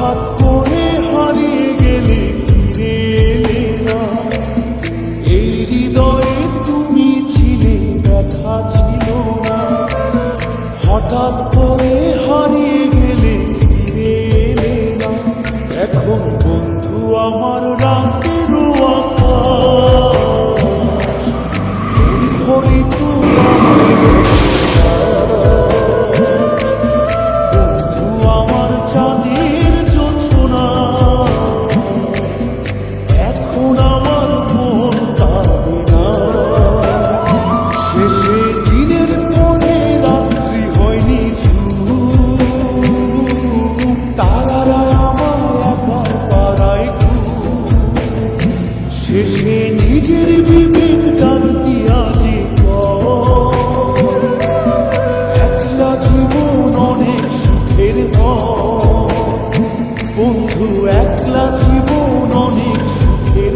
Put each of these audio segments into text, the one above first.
হঠাৎ করে হারিয়ে গেলে ফিরে এলে না। এই হৃদয়ে তুমি ছিলে, ব্যথা ছিল না। হঠাৎ করে হারিয়ে গেলে ফিরে এলে না। এখন বন্ধু আমার রাতের আকাশ, ভরে শেষে নিজের বিবেক ডাক দিয়া যে একলা জীবন অনেক সুখের হয়। বন্ধু একলা জীবন অনেক সুখের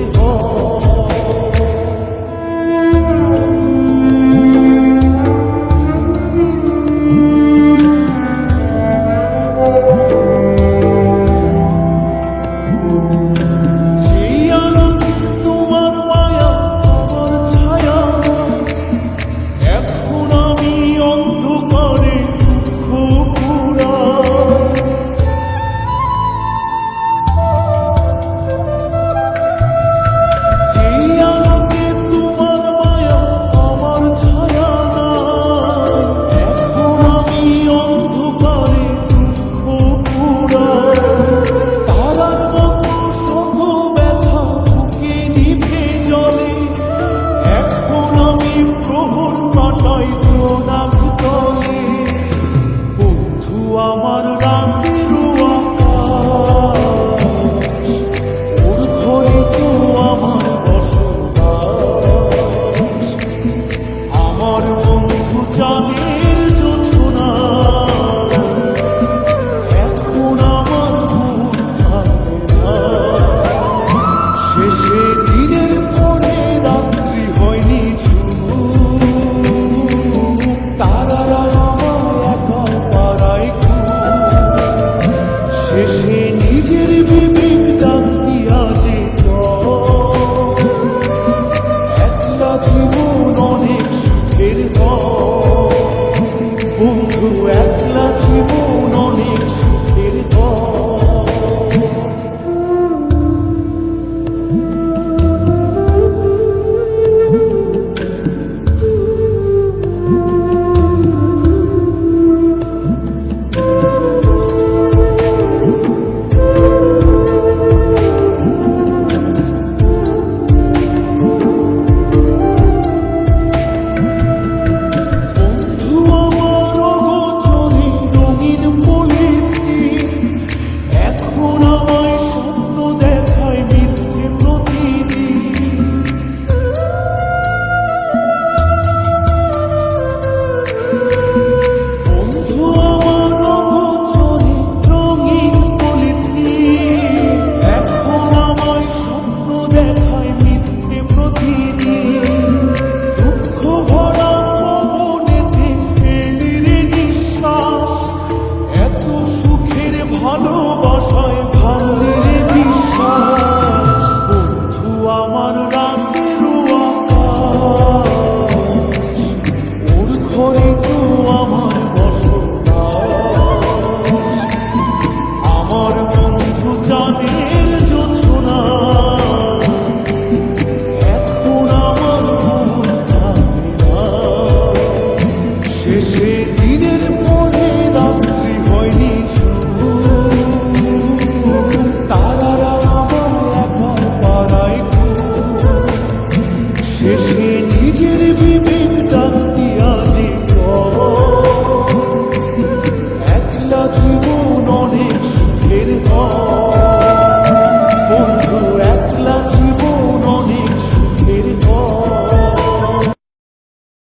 আমার রাতের আকাশ, ওর ঘরে তো আমার বসবাস। আমার বন্ধু চাঁদের জোছনা, এখন আমার মন থাকে না। শেষে দিনের পরে রাত্রি হয়নি তারারা শেষে নিজের বিবেক ডাক দিয়া যে একলা জীবন অনেক সুখের হয়। বন্ধু একলা জীবন অনেক সুখের ভালোবাসায় ভাঙলে বিশ্বাস। বন্ধু আমার রাতের আকাশ, ওর ঘরে তো আমার বসবাস। আমার বন্ধু চাঁদের জোছনা, এখন আমার মন থাকে না। শেষে দিনের পরে রাত্রি হয়নি শেষে নিজের বিবেক ডাক দিয়া যে একলা জীবন অনেক সুখের হয়।